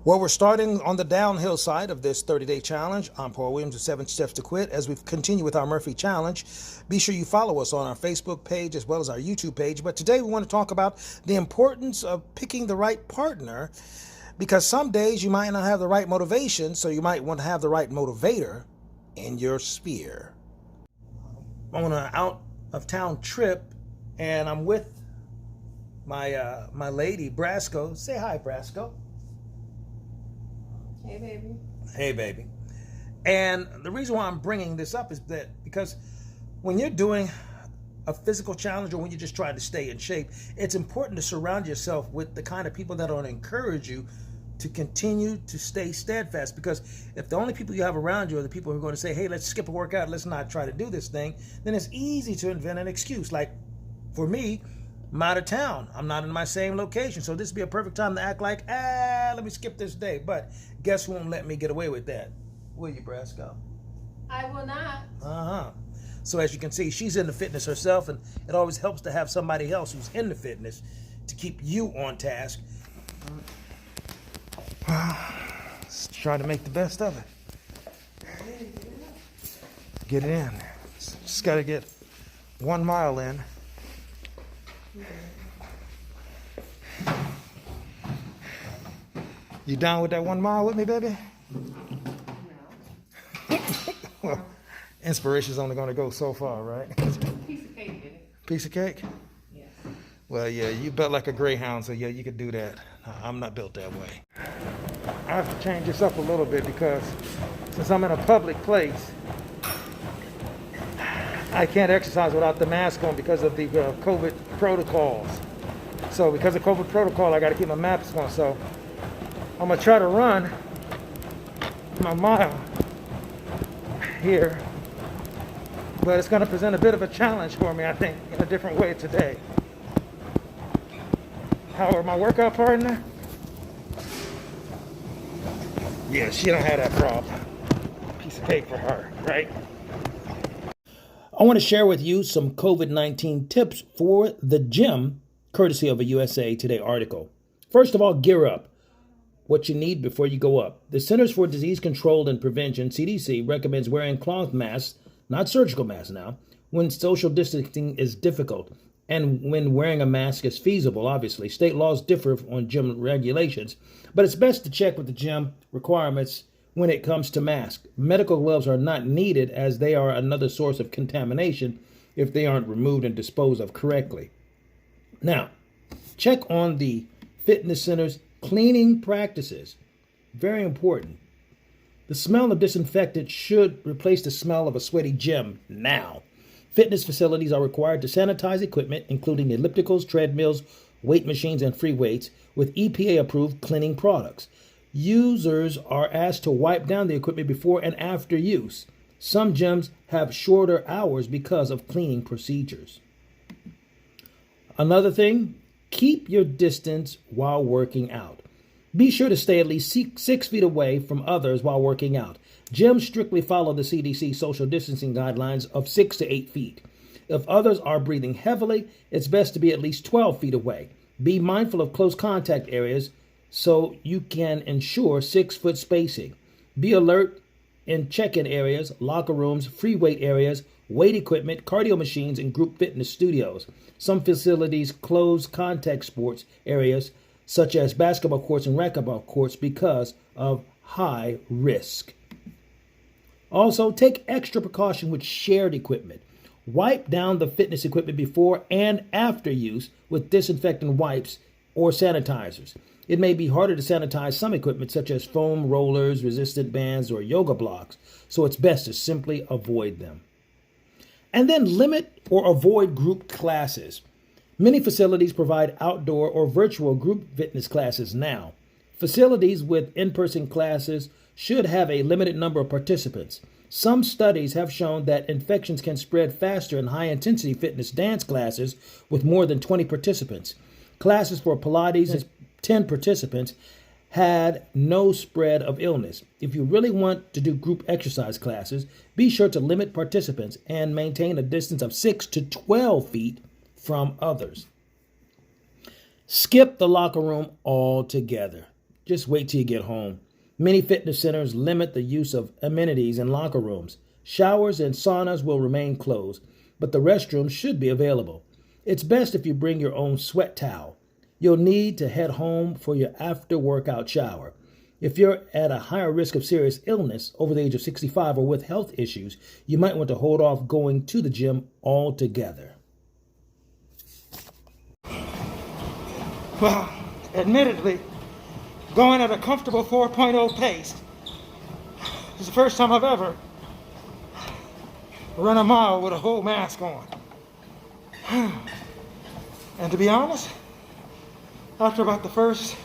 Well, we're starting on the downhill side of this 30-day challenge. I'm Paul Williams with 7 Steps to Quit. As we continue with our Murphy Challenge, be sure you follow us on our Facebook page as well as our YouTube page. But today we want to talk about the importance of picking the right partner, because some days you might not have the right motivation, so you might want to have the right motivator in your sphere. I'm on an out-of-town trip, and I'm with my lady, Braso. Say hi, Braso. Hey, baby. Hey, baby. And the reason why I'm bringing this up is that because when you're doing a physical challenge or when you're just trying to stay in shape, it's important to surround yourself with the kind of people that are going to encourage you to continue to stay steadfast. Because if the only people you have around you are the people who are going to say, hey, let's skip a workout, let's not try to do this thing, then it's easy to invent an excuse. Like for me, I'm out of town. I'm not in my same location. So this would be a perfect time to act like, let me skip this day. But guess who won't let me get away with that? Will you, Braso? I will not. So as you can see, she's into fitness herself, and it always helps to have somebody else who's into fitness to keep you on task. Let's try to make the best of it. Get it in. Just got to get 1 mile in. You down with that 1 mile with me, baby? No. Well, inspiration's only going to go so far, right? Piece of cake, did it? Piece of cake? Yes. Well, yeah, you built like a greyhound, so yeah, you could do that. I'm not built that way. I have to change this up a little bit because since I'm in a public place, I can't exercise without the mask on because of the COVID protocols. So because of COVID protocol, I got to keep my mask on. So I'm going to try to run my mile here, but it's going to present a bit of a challenge for me, I think, in a different way today. How are my workout partner? Yeah, she don't have that problem. Piece of cake for her, right? I want to share with you some COVID-19 tips for the gym, courtesy of a USA Today article. First of all, gear up. What you need before you go up. The Centers for Disease Control and Prevention, CDC, recommends wearing cloth masks, not surgical masks now, when social distancing is difficult and when wearing a mask is feasible, obviously. State laws differ on gym regulations, but it's best to check with the gym requirements when it comes to masks. Medical gloves are not needed as they are another source of contamination if they aren't removed and disposed of correctly. Now, check on the fitness center's cleaning practices. Very important. The smell of disinfectant should replace the smell of a sweaty gym now. Fitness facilities are required to sanitize equipment, including ellipticals, treadmills, weight machines, and free weights, with EPA-approved cleaning products. Users are asked to wipe down the equipment before and after use. Some gyms have shorter hours because of cleaning procedures. Another thing, keep your distance while working out. Be sure to stay at least 6 feet away from others while working out. Gyms strictly follow the CDC social distancing guidelines of 6 to 8 feet. If others are breathing heavily, it's best to be at least 12 feet away. Be mindful of close contact areas so you can ensure 6-foot spacing. Be alert in check-in areas, locker rooms, free weight areas, weight equipment, cardio machines, and group fitness studios. Some facilities close contact sports areas such as basketball courts and racquetball courts because of high risk. Also, take extra precaution with shared equipment. Wipe down the fitness equipment before and after use with disinfectant wipes or sanitizers. It may be harder to sanitize some equipment such as foam rollers, resistant bands, or yoga blocks, so it's best to simply avoid them. And then limit or avoid group classes. Many facilities provide outdoor or virtual group fitness classes now. Facilities with in-person classes should have a limited number of participants. Some studies have shown that infections can spread faster in high-intensity fitness dance classes with more than 20 participants. Classes for Pilates with 10 participants had no spread of illness. If you really want to do group exercise classes, be sure to limit participants and maintain a distance of 6 to 12 feet from others. Skip the locker room altogether. Just wait till you get home. Many fitness centers limit the use of amenities in locker rooms. Showers and saunas will remain closed, but the restrooms should be available. It's best if you bring your own sweat towel. You'll need to head home for your after-workout shower. If you're at a higher risk of serious illness over the age of 65 or with health issues, you might want to hold off going to the gym altogether. Well, admittedly, going at a comfortable 4.0 pace is the first time I've ever run a mile with a whole mask on. And to be honest, after about the first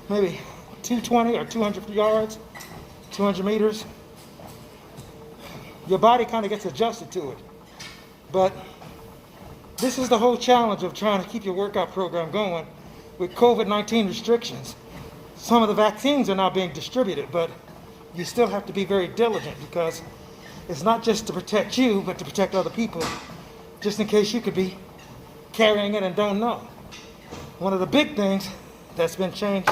maybe 220 or 200 yards, 200 meters, your body kind of gets adjusted to it. But this is the whole challenge of trying to keep your workout program going with COVID-19 restrictions. Some of the vaccines are now being distributed, but you still have to be very diligent because it's not just to protect you, but to protect other people, just in case you could be carrying it and don't know. One of the big things that's been changed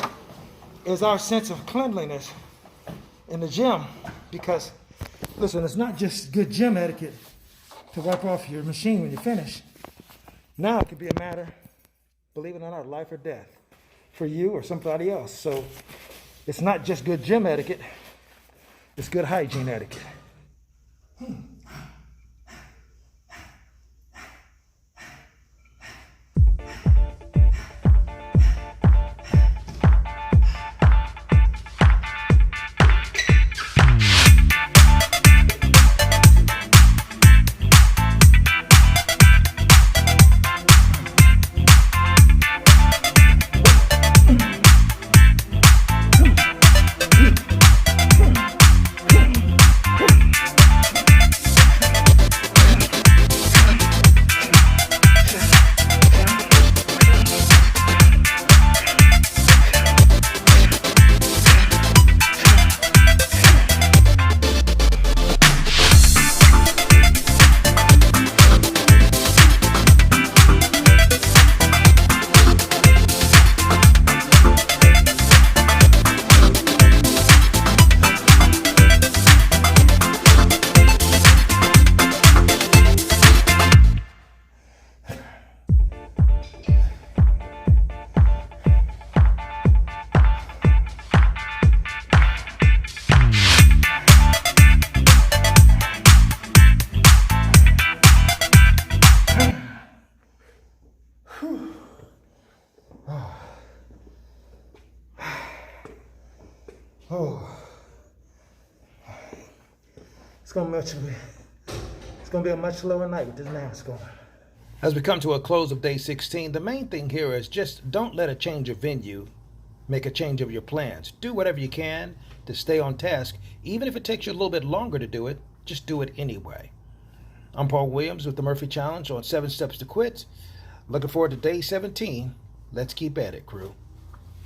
is our sense of cleanliness in the gym, because listen, it's not just good gym etiquette to wipe off your machine when you finish. Now it could be a matter, believe it or not, life or death for you or somebody else. So it's not just good gym etiquette, it's good hygiene etiquette. It's gonna be a much slower night with this mask on. As we come to a close of day 16, the main thing here is just don't let a change of venue make a change of your plans. Do whatever you can to stay on task. Even if it takes you a little bit longer to do it, just do it anyway. I'm Paul Williams with the Murphy Challenge on 7 Steps to Quit. Looking forward to day 17. Let's keep at it, crew.